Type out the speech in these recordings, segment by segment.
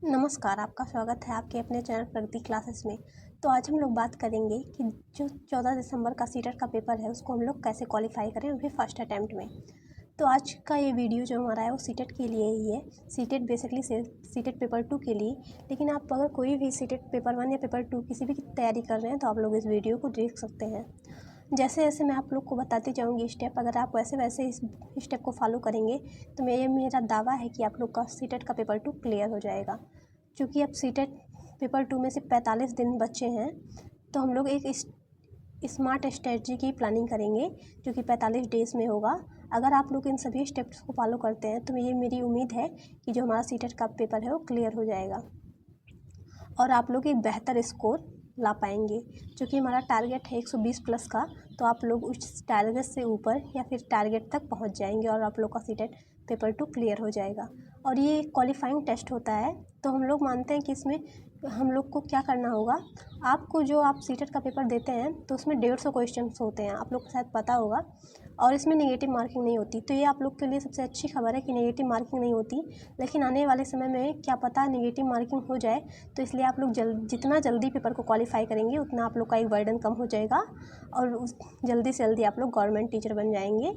नमस्कार, आपका स्वागत है आपके अपने चैनल प्रगति क्लासेस में। तो आज हम लोग बात करेंगे कि जो 14 दिसंबर का सीटेट का पेपर है उसको हम लोग कैसे क्वालिफाई करें, वो भी फर्स्ट अटैम्प्ट में। तो आज का ये वीडियो जो हमारा है वो सीटेट के लिए ही है। सीटेट बेसिकली सीटेट पेपर 2 के लिए। लेकिन आप अगर कोई भी सीटेट पेपर 1 या पेपर 2 किसी भी की तैयारी कर रहे हैं तो आप लोग इस वीडियो को देख सकते हैं। जैसे जैसे मैं आप लोग को बताती जाऊँगी स्टेप, अगर आप वैसे वैसे इस स्टेप को फॉलो करेंगे तो मेरा दावा है कि आप लोग का सीटेट का पेपर 2 क्लियर हो जाएगा। क्योंकि अब सीटेट पेपर 2 में से 45 दिन बचे हैं, तो हम लोग एक स्मार्ट स्ट्रेटजी की प्लानिंग करेंगे जो कि 45 डेज़ में होगा। अगर आप लोग इन सभी स्टेप्स को फॉलो करते हैं तो ये मेरी उम्मीद है कि जो हमारा सीटेट का पेपर है वो क्लियर हो जाएगा और आप लोग एक बेहतर स्कोर ला पाएंगे। जो कि हमारा टारगेट है 120 प्लस का, तो आप लोग उस टारगेट से ऊपर या फिर टारगेट तक पहुंच जाएंगे और आप लोग का सीटेट पेपर 2 क्लियर हो जाएगा। और ये क्वालिफाइंग टेस्ट होता है, तो हम लोग मानते हैं कि इसमें हम लोग को क्या करना होगा। आपको जो आप सीटेट का पेपर देते हैं तो उसमें 150 क्वेश्चन होते हैं, आप लोग को शायद पता होगा। और इसमें नेगेटिव मार्किंग नहीं होती, तो ये आप लोग के लिए सबसे अच्छी खबर है कि नेगेटिव मार्किंग नहीं होती। लेकिन आने वाले समय में क्या पता नेगेटिव मार्किंग हो जाए, तो इसलिए आप लोग जितना जल्दी पेपर को क्वालिफाई करेंगे उतना आप लोग का एक बर्डन कम हो जाएगा और जल्दी से जल्दी आप लोग गवर्नमेंट टीचर बन जाएंगे।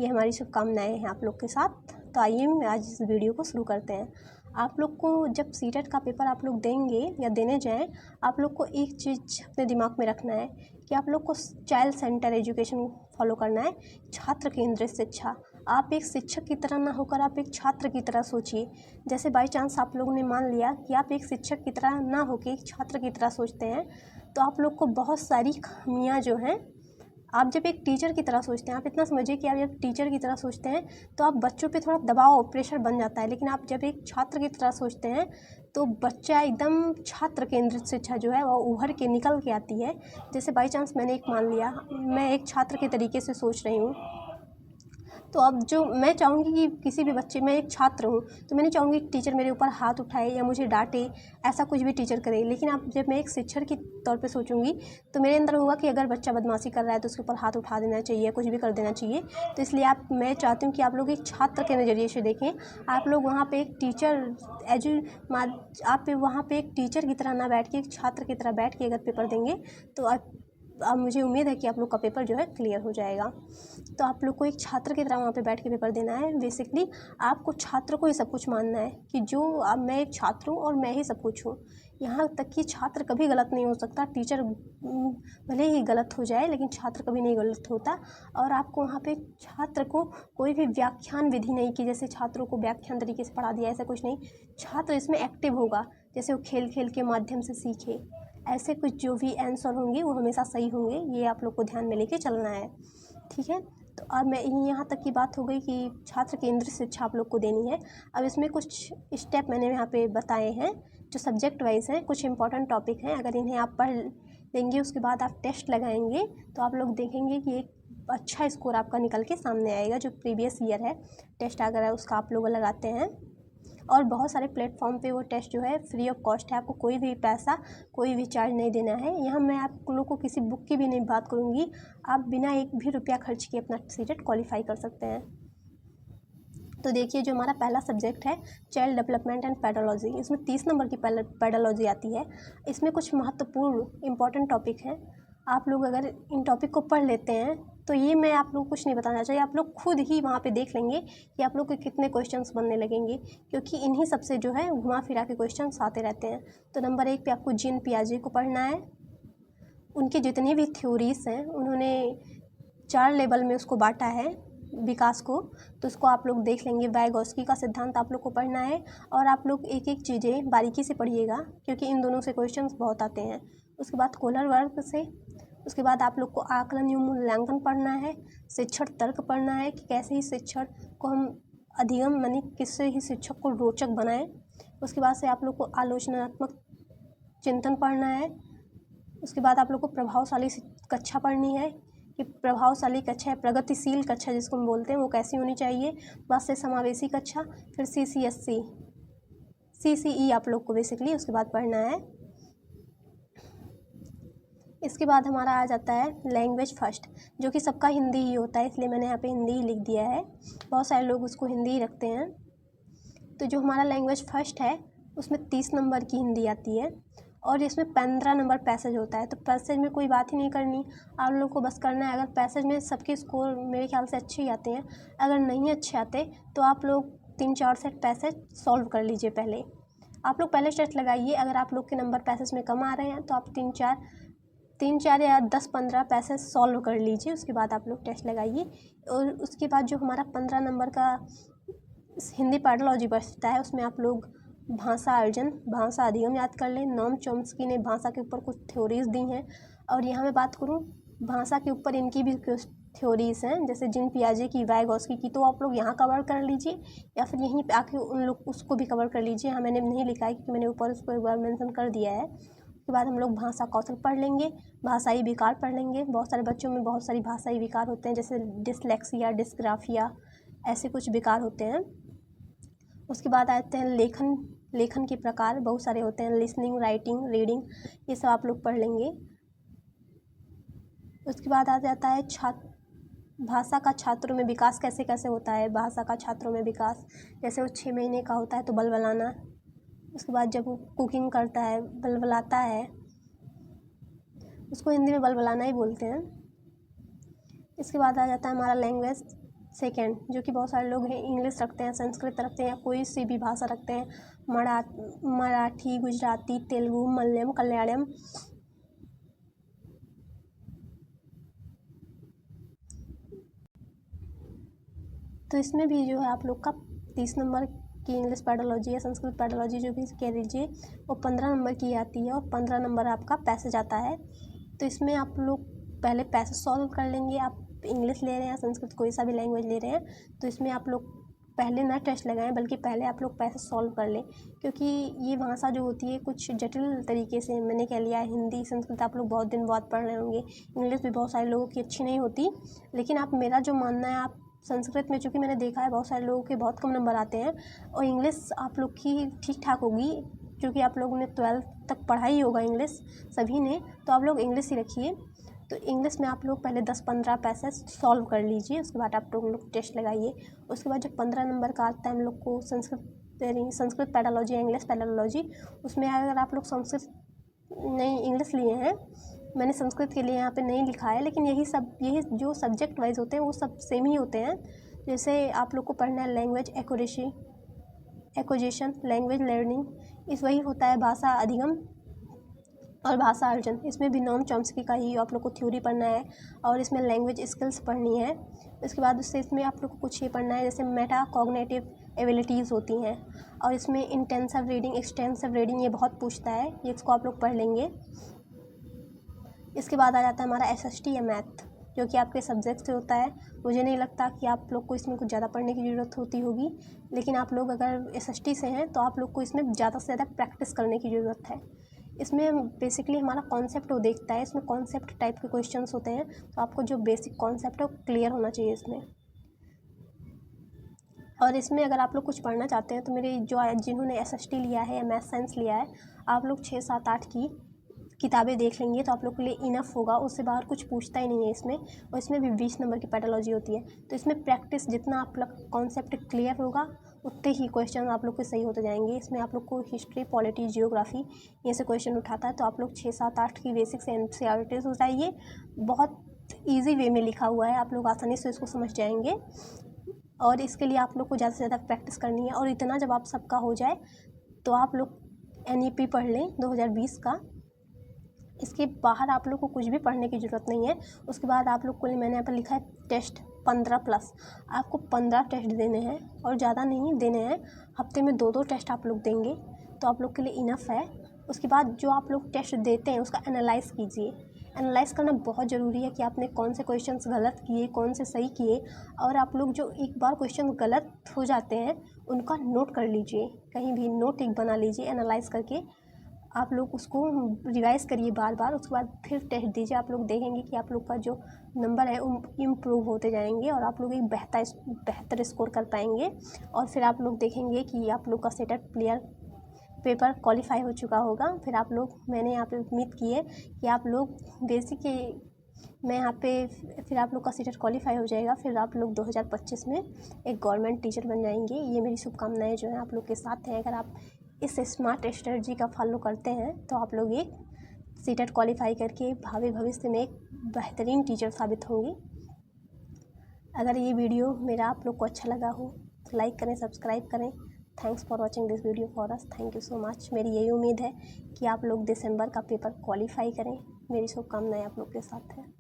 ये हमारी शुभकामनाएँ हैं आप लोग के साथ। तो आइए आज इस वीडियो को शुरू करते हैं। आप लोग को जब सीटेट का पेपर आप लोग देंगे या देने जाएं, आप लोग को एक चीज़ अपने दिमाग में रखना है कि आप लोग को चाइल्ड सेंटर एजुकेशन फॉलो करना है, छात्र केंद्रित शिक्षा। आप एक शिक्षक की तरह ना होकर आप एक छात्र की तरह सोचिए। जैसे बाई चांस आप लोगों ने मान लिया कि आप एक शिक्षक की तरह ना होकर एक छात्र की तरह सोचते हैं, तो आप लोग को बहुत सारी खामियाँ जो हैं, आप जब एक टीचर की तरह सोचते हैं, आप इतना समझिए कि आप जब टीचर की तरह सोचते हैं तो आप बच्चों पे थोड़ा दबाव प्रेशर बन जाता है। लेकिन आप जब एक छात्र की तरह सोचते हैं तो बच्चा एकदम छात्र केंद्रित शिक्षा जो है वो उभर के निकल के आती है। जैसे बाई चांस मैंने एक मान लिया, मैं एक छात्र के तरीके से सोच रही हूँ, तो अब जो मैं चाहूँगी कि किसी भी बच्चे, मैं एक छात्र हूँ तो मैं नहीं चाहूँगी कि टीचर मेरे ऊपर हाथ उठाए या मुझे डांटे, ऐसा कुछ भी टीचर करे। लेकिन अब जब मैं एक शिक्षक के तौर पे सोचूंगी तो मेरे अंदर होगा कि अगर बच्चा बदमाशी कर रहा है तो उसके ऊपर हाथ उठा देना चाहिए, कुछ भी कर देना चाहिए। तो इसलिए मैं चाहती हूँ कि आप लोग एक छात्र के नज़रिए से देखें। आप लोग वहाँ पर एक टीचर आप वहाँ पर एक टीचर की तरह ना बैठ के एक छात्र की तरह बैठ के अगर पेपर देंगे तो अब मुझे उम्मीद है कि आप लोग का पेपर जो है क्लियर हो जाएगा। तो आप लोग को एक छात्र की तरह वहाँ पे बैठ के पेपर देना है। बेसिकली आपको छात्र को ही सब कुछ मानना है कि जो अब मैं एक छात्र हूँ और मैं ही सब कुछ हूँ। यहाँ तक कि छात्र कभी गलत नहीं हो सकता, टीचर भले ही गलत हो जाए लेकिन छात्र कभी नहीं गलत होता। और आपको वहाँ पे छात्र को कोई भी व्याख्यान विधि नहीं कि जैसे छात्रों को व्याख्यान तरीके से पढ़ा दिया, ऐसा कुछ नहीं। छात्र इसमें एक्टिव होगा, जैसे वो खेल खेल के माध्यम से सीखे। ऐसे कुछ जो भी आंसर होंगे वो हमेशा सही होंगे, ये आप लोग को ध्यान में लेके चलना है, ठीक है। तो अब मैं यहाँ तक की बात हो गई कि छात्र केंद्रित शिक्षा आप लोग को देनी है। अब इसमें कुछ स्टेप मैंने यहाँ पे बताए हैं जो सब्जेक्ट वाइज हैं, कुछ इंपॉर्टेंट टॉपिक हैं। अगर इन्हें आप पढ़ लेंगे उसके बाद आप टेस्ट लगाएंगे तो आप लोग देखेंगे कि एक अच्छा स्कोर आपका निकल के सामने आएगा। जो प्रीवियस ईयर है टेस्ट अगर है उसका आप लोग लगाते हैं, और बहुत सारे प्लेटफॉर्म पे वो टेस्ट जो है फ्री ऑफ कॉस्ट है, आपको कोई भी पैसा कोई भी चार्ज नहीं देना है। यहाँ मैं आप लोग को किसी बुक की भी नहीं बात करूँगी, आप बिना एक भी रुपया खर्च किए अपना सीटेट क्वालिफाई कर सकते हैं। तो देखिए जो हमारा पहला सब्जेक्ट है चाइल्ड डेवलपमेंट एंड पेडोलॉजी, इसमें 30 नंबर की पेडोलॉजी आती है। इसमें कुछ महत्वपूर्ण इंपॉर्टेंट टॉपिक हैं। आप लोग अगर इन टॉपिक को पढ़ लेते हैं तो ये मैं आप लोग को कुछ नहीं बताना चाहिए, आप लोग खुद ही वहाँ पे देख लेंगे कि आप लोग के कितने क्वेश्चंस बनने लगेंगे, क्योंकि इन्हीं सबसे जो है घुमा फिरा के क्वेश्चंस आते रहते हैं। तो नंबर 1 पे आपको जीन पियाजे को पढ़ना है। उनकी जितनी भी थ्योरीज हैं उन्होंने 4 लेवल में उसको बांटा है विकास को, तो उसको आप लोग देख लेंगे। वाइगोत्स्की का सिद्धांत आप लोग को पढ़ना है और आप लोग एक एक चीज़ें बारीकी से पढ़िएगा क्योंकि इन दोनों से क्वेश्चंस बहुत आते हैं। उसके बाद कोलर वर्ग से, उसके बाद आप लोग को आकलन एवं मूल्यांकन पढ़ना है। शिक्षण तर्क पढ़ना है कि कैसे ही शिक्षण को हम अधिगम यानी किससे ही शिक्षक को रोचक बनाएं। उसके बाद से आप लोग को आलोचनात्मक चिंतन पढ़ना है। उसके बाद आप लोग को प्रभावशाली कक्षा पढ़नी है कि प्रभावशाली कक्षा है, प्रगतिशील कक्षा जिसको हम बोलते हैं वो कैसी होनी चाहिए। बाद से समावेशी कक्षा, फिर CCE आप लोग को बेसिकली उसके बाद पढ़ना है। इसके बाद हमारा आ जाता है लैंग्वेज फर्स्ट, जो कि सबका हिंदी ही होता है, इसलिए मैंने यहाँ पे हिंदी ही लिख दिया है। बहुत सारे लोग उसको हिंदी ही रखते हैं। तो जो हमारा लैंग्वेज फर्स्ट है उसमें 30 नंबर की हिंदी आती है और इसमें 15 नंबर पैसेज होता है। तो पैसेज में कोई बात ही नहीं करनी, आप लोग को बस करना है। अगर पैसेज में सबके स्कोर मेरे ख्याल से अच्छे ही आते हैं, अगर नहीं अच्छे आते तो आप लोग 3-4 सेट पैसेज सॉल्व कर लीजिए। पहले आप लोग पहले टेस्ट लगाइए। अगर आप लोग के नंबर पैसेज में कम आ रहे हैं तो आप 3-4 या 10-15 पैसेज सॉल्व कर लीजिए। उसके बाद आप लोग टेस्ट लगाइए। और उसके बाद जो हमारा 15 नंबर का हिंदी पैडोलॉजी बचता है, उसमें आप लोग भाषा अर्जन, भाषा अधिगम याद कर लें। नोम चॉम्स्की ने भाषा के ऊपर कुछ थ्योरीज दी हैं, और यहाँ मैं बात करूँ भाषा के ऊपर इनकी भी कुछ थ्योरीज हैं, जैसे जीन पियाजे की, वाइगॉस्की की, तो आप लोग यहाँ कवर कर लीजिए या फिर यहीं पे आके उन लोग उसको भी कवर कर लीजिए। हाँ, मैंने नहीं लिखा है क्योंकि मैंने ऊपर उसको एक बार मेंशन कर दिया है। उसके बाद हम लोग भाषा कौशल पढ़ लेंगे, भाषाई विकार पढ़ लेंगे। बहुत सारे बच्चों में बहुत सारी भाषाई विकार होते हैं, जैसे डिसलेक्सिया, डिस्ग्राफिया, ऐसे कुछ विकार होते हैं। उसके बाद आते हैं लेखन के प्रकार, बहुत सारे होते हैं, लिसनिंग, राइटिंग, रीडिंग, ये सब आप लोग पढ़ लेंगे। उसके बाद आ जाता है भाषा का छात्रों में विकास कैसे कैसे होता है। भाषा का छात्रों में विकास, जैसे वो 6 महीने का होता है तो बलबलाना, उसके बाद जब वो कुकिंग करता है, बलबलाता है, उसको हिंदी में बलबलाना ही बोलते हैं। इसके बाद आ जाता है हमारा लैंग्वेज सेकेंड, जो कि बहुत सारे लोग हैं इंग्लिश रखते हैं, संस्कृत रखते हैं, या कोई सी भी भाषा रखते हैं, मराठी, गुजराती, तेलुगु, मलयालम, कल्याणम। तो इसमें भी जो है आप लोग का 30 नंबर की इंग्लिश पैडोलॉजी या संस्कृत पैडोलॉजी जो भी कह लीजिए, वो 15 नंबर की आती है और 15 नंबर आपका पैसेज आता है। तो इसमें आप लोग पहले पैसेज सॉल्व कर लेंगे। आप इंग्लिश ले रहे हैं, संस्कृत, कोई सा भी लैंग्वेज ले रहे हैं, तो इसमें आप लोग पहले ना टेस्ट लगाएं, बल्कि पहले आप लोग पैसेज सॉल्व कर लें, क्योंकि ये भाषा जो होती है कुछ जटिल तरीके से, मैंने कह लिया हिंदी, संस्कृत आप लोग बहुत दिन बाद पढ़ रहे होंगे, इंग्लिश भी बहुत सारे लोगों की अच्छी नहीं होती, लेकिन आप, मेरा जो मानना है, आप संस्कृत में, चूँकि मैंने देखा है बहुत सारे लोगों के बहुत कम नंबर आते हैं, और इंग्लिश आप लोग की ठीक ठाक होगी, क्योंकि आप लोगों ने 12th तक पढ़ा ही होगा इंग्लिश सभी ने, तो आप लोग इंग्लिश ही रखिए। तो इंग्लिश में आप लोग पहले 10-15 पैसेज सॉल्व कर लीजिए, उसके बाद आप लोग टेस्ट लगाइए। उसके बाद जब 15 नंबर का आता है हम लोग को संस्कृत पैडोलॉजी या इंग्लिश पैडोलॉजी, उसमें अगर आप लोग संस्कृत नहीं इंग्लिश लिए हैं, मैंने संस्कृत के लिए यहाँ पे नहीं लिखा है, लेकिन यही जो सब्जेक्ट वाइज होते हैं वो सब सेम ही होते हैं। जैसे आप लोग को पढ़ना है लैंग्वेज एक्विजिशन, लैंग्वेज लर्निंग, इस वही होता है भाषा अधिगम और भाषा अर्जन। इसमें भी नोम चॉम्स्की का ही आप लोग को थ्योरी पढ़ना है, और इसमें लैंग्वेज स्किल्स पढ़नी है। इसके बाद उससे इसमें आप लोग को कुछ ये पढ़ना है, जैसे मेटा कॉग्निटिव एबिलिटीज़ होती हैं, और इसमें इंटेंसिव रीडिंग, एक्सटेंसिव रीडिंग, ये बहुत पूछता है, ये इसको आप लोग पढ़ लेंगे। इसके बाद आ जाता है हमारा SST या मैथ, जो कि आपके सब्जेक्ट से होता है। मुझे नहीं लगता कि आप लोग को इसमें कुछ ज़्यादा पढ़ने की ज़रूरत होती होगी, लेकिन आप लोग अगर SST से हैं तो आप लोग को इसमें ज़्यादा से ज़्यादा प्रैक्टिस करने की ज़रूरत है। इसमें बेसिकली हमारा कॉन्सेप्ट वो देखता है, इसमें कॉन्सेप्ट टाइप के क्वेश्चंस होते हैं, तो आपको जो बेसिक कॉन्सेप्ट है वो क्लियर होना चाहिए इसमें। और इसमें अगर आप लोग कुछ पढ़ना चाहते हैं तो मेरे जिन्होंने SST लिया है या मैथ साइंस लिया है, आप लोग 6, 7, 8 की किताबें देख लेंगे तो आप लोग के लिए इनफ होगा, उससे बाहर कुछ पूछता ही नहीं है इसमें। और इसमें भी 20 नंबर की पैडोलॉजी होती है, तो इसमें प्रैक्टिस, जितना आप लोग कॉन्सेप्ट क्लियर होगा उतने ही क्वेश्चन आप लोग के सही होते जाएंगे। इसमें आप लोग को हिस्ट्री, पॉलिटी, जियोग्राफी, ये से क्वेश्चन उठाता है, तो आप लोग 6, 7, 8 की बेसिक से NCERT उठाइए। बहुत ईजी वे में लिखा हुआ है, आप लोग आसानी से इसको समझ जाएंगे। और इसके लिए आप लोग को ज़्यादा से ज़्यादा प्रैक्टिस करनी है, और इतना जब आप सबका हो जाए तो आप लोग NEP पढ़ लें 2020 का। इसके बाहर आप लोग को कुछ भी पढ़ने की ज़रूरत नहीं है। उसके बाद आप लोग को, मैंने यहाँ पर लिखा है टेस्ट 15+, आपको 15 टेस्ट देने हैं, और ज़्यादा नहीं देने हैं, हफ्ते में 2-2 टेस्ट आप लोग देंगे तो आप लोग के लिए इनफ है। उसके बाद जो आप लोग टेस्ट देते हैं उसका एनालाइज़ कीजिए। एनालाइज़ करना बहुत ज़रूरी है कि आपने कौन से क्वेश्चंस गलत किए, कौन से सही किए, और आप लोग जो एक बार क्वेश्चन गलत हो जाते हैं उनका नोट कर लीजिए, कहीं भी नोट एक बना लीजिए, एनालाइज़ करके आप लोग उसको रिवाइज़ करिए बार बार। उसके बाद फिर टेस्ट दीजिए, आप लोग देखेंगे कि आप लोग का जो नंबर है इम्प्रूव होते जाएंगे, और आप लोग एक बेहतर स्कोर कर पाएंगे। और फिर आप लोग देखेंगे कि आप लोग का सेटअप क्लियर पेपर क्वालिफाई हो चुका होगा। फिर आप लोग, मैंने यहाँ पे उम्मीद की है कि आप लोग बेसिक, मैं यहाँ पे, फिर आप लोग का सेटअप क्वालिफाई हो जाएगा, फिर आप लोग 2025 में एक गवर्नमेंट टीचर बन जाएंगे। ये मेरी शुभकामनाएं जो है आप लोग के साथ हैं। अगर आप इस स्मार्ट स्ट्रेटजी का फॉलो करते हैं तो आप लोग एक सीटेट क्वालिफाई करके भावी भविष्य में एक बेहतरीन टीचर साबित होंगे। अगर ये वीडियो मेरा आप लोग को अच्छा लगा हो तो लाइक करें, सब्सक्राइब करें। Thanks for watching this video for us. Thank you so much. मेरी यही उम्मीद है कि आप लोग दिसंबर का पेपर क्वालिफाई करें। मेरी शुभकामनाएं आप लोग के साथ है।